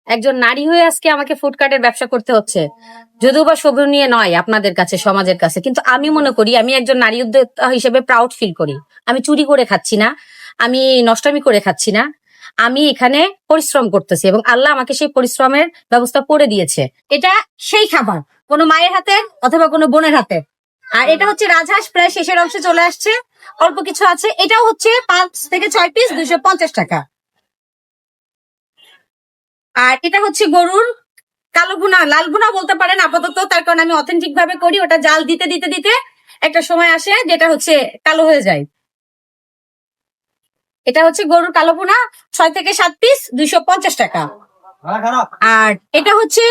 একজন নারী হয়ে আজকে আমাকে ফুডকার্টের ব্যবসা করতে হচ্ছে, যদিও বা শোভনীয় নয় আপনাদের কাছে, সমাজের কাছে, কিন্তু আমি মনে করি, আমি একজন নারী উদ্যোক্তা হিসেবে প্রাউড ফিল করি। আমি চুরি করে খাচ্ছি না, আমি নষ্টামি করে খাচ্ছি না, আমি এখানে পরিশ্রম করতেছি এবং আল্লাহ আমাকে সেই পরিশ্রমের ব্যবস্থা করে দিয়েছে। এটা সেই খাবার কোনো মায়ের হাতে অথবা কোনো বোনের হাতে। আর এটা হচ্ছে রাজহাঁস, প্রায় শেষের অংশে চলে আসছে, অল্প কিছু আছে। এটাও হচ্ছে 5 থেকে 6 পিস 250 টাকা। আর এটা হচ্ছে গরুর কালো ভুনা, লাল ভুনা বলতে পারেন আপাতত, তার কারণ আমি অথেন্টিক ভাবে করি। ওটা জাল দিতে দিতে দিতে একটা সময় আসে যেটা হচ্ছে কালো হয়ে যায়। এটা হচ্ছে গরুর কালো ভুনা, 6 থেকে 7 পিস 250 টাকা। আর এটা হচ্ছে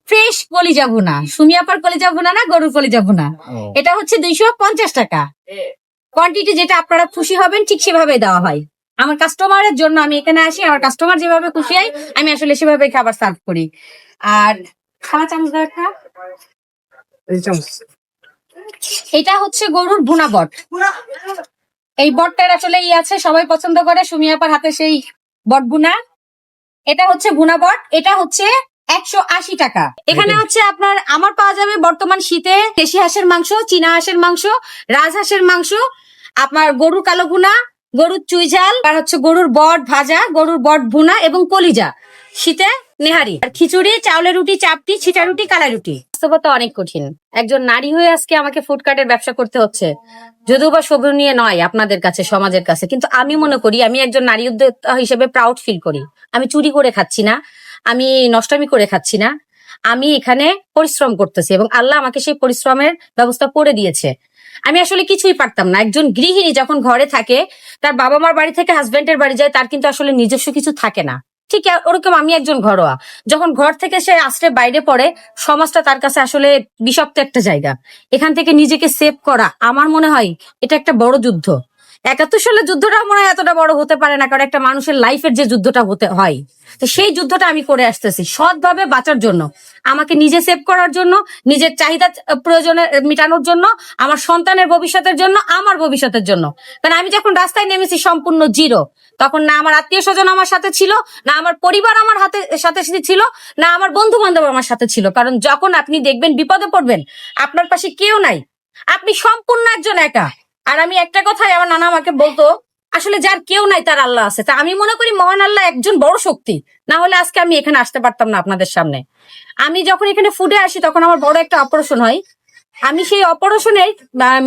ফ্রেশ কলিজা ভুনা, সুমিয়াপার কলিজা ভুনা না, গরুর কলিজা ভুনা। এটা হচ্ছে 250 টাকা। কোয়ান্টিটি যেটা আপনারা খুশি হবেন ঠিক সেভাবে দেওয়া হয়। আমার কাস্টমারের জন্য আমি এখানে আসি, আমার কাস্টমার যেভাবে খুশি হয় আমি আসলে সেভাবে খাবার সার্ভ করি। আর খাওয়া চামচ দাও একটা। এটা হচ্ছে গরুর ভুনা বট। এই বটটার আসলে আছে, সবাই পছন্দ করে, সুমিয়াপার হাতে সেই বট ভুনা। এটা হচ্ছে ভুনা বট, এটা হচ্ছে 180 টাকা। এখানে হচ্ছে আপনার আমার পাওয়া যাবে বর্তমান শীতে দেশি হাঁসের মাংস, চীনা হাঁসের মাংস, রাজহাঁসের মাংস, আপনার গরুর কালো ভুনা, গরুর চুই ঝাল, আর হচ্ছে গরুর বট ভাজা, গরুর বট ভুনা এবং কলিজা, শীতে নেহারি, আর খিচুড়ি, চাউলের রুটি, চাপটি, ছিটা রুটি, কালা রুটি। বাস্তবতা অনেক কঠিন। একজন নারী হয়ে আজকে আমাকে ফুডকার্টের ব্যবসা করতে হচ্ছে, যদিও বা শোভনীয় নয় আপনাদের কাছে, সমাজের কাছে, কিন্তু আমি মনে করি, আমি একজন নারী উদ্যোক্তা হিসেবে প্রাউড ফিল করি। আমি চুরি করে খাচ্ছি না, আমি নষ্টামি করে খাচ্ছি না, আমি এখানে পরিশ্রম করতেছি এবং আল্লাহ আমাকে সেই পরিশ্রমের ব্যবস্থা করে দিয়েছে। আমি আসলে কিছুই পারতাম না। একজন গৃহিণী যখন ঘরে থাকে, তার বাবা মার বাড়ি থেকে হাজবেন্ডের বাড়ি যায়, তার কিন্তু আসলে নিজস্ব কিছু থাকে না। ঠিক ওরকম আমি একজন ঘরোয়া, যখন ঘর থেকে সে আশ্রয় বাইরে পড়ে, সমাজটা তার কাছে আসলে বিষাক্ত একটা জায়গা। এখান থেকে নিজেকে সেভ করা, আমার মনে হয় এটা একটা বড় যুদ্ধ। 71 সালের যুদ্ধটা মনে হয় এতটা বড় হতে পারে না, কারণ একটা মানুষের লাইফের যে যুদ্ধটা হতে হয়, তো সেই যুদ্ধটা আমি করে আসতেছি সৎভাবে বাঁচার জন্য, আমাকে নিজে সেভ করার জন্য, নিজের চাহিদা প্রয়োজনে মেটানোর জন্য, আমার সন্তানের ভবিষ্যতের জন্য, আমার ভবিষ্যতের জন্য। কারণ আমি যখন রাস্তায় নেমেছি সম্পূর্ণ জিরো, তখন না আমার আত্মীয় স্বজন আমার সাথে ছিল, না আমার পরিবার আমার সাথে ছিল, না আমার বন্ধু বান্ধব আমার সাথে ছিল। কারণ যখন আপনি দেখবেন বিপদে পড়বেন, আপনার পাশে কেউ নাই, আপনি সম্পূর্ণ একজন একা। আর আমি একটা কথাই আমার নানা আমাকে বলতো, আসলে যার কেউ নাই তার আল্লাহ আছে। তা আমি মনে করি মহান আল্লাহ একজন বড় শক্তি, না হলে আজকে আমি এখানে আসতে পারতাম না আপনাদের সামনে। আমি যখন এখানে ফুডে আসি তখন আমার বড় একটা অপারেশন হয়, আমি সেই অপারেশনের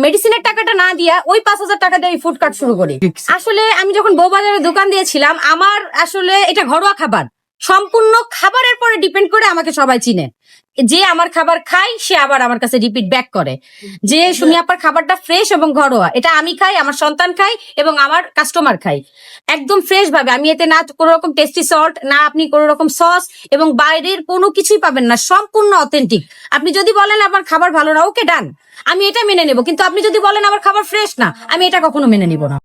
মেডিসিনের টাকাটা না দিয়া ওই 5,000 টাকা দিয়ে ফুড কার্ট শুরু করি। আসলে আমি যখন বউবাজারে দোকান দিয়েছিলাম, আমার আসলে এটা ঘরোয়া খাবার, সম্পূর্ণ খাবারের পরে ডিপেন্ড করে আমাকে সবাই চিনে। যে আমার খাবার খাই সে আবার আমার কাছে রিপিট ব্যাক করে, যে সুমি আপার খাবারটা ফ্রেশ এবং ঘরোয়া, এটা আমি খাই, আমার সন্তান খাই এবং আমার কাস্টমার খাই একদম ফ্রেশ ভাবে। আমি এতে না কোনো রকম টেস্টি সল্ট, না আপনি কোনো রকম সস এবং বাইরের কোনো কিছুই পাবেন না, সম্পূর্ণ অথেন্টিক। আপনি যদি বলেন আমার খাবার ভালো না, ওকে ডান, আমি এটা মেনে নেবো, কিন্তু আপনি যদি বলেন আমার খাবার ফ্রেশ না, আমি এটা কখনো মেনে নিব না।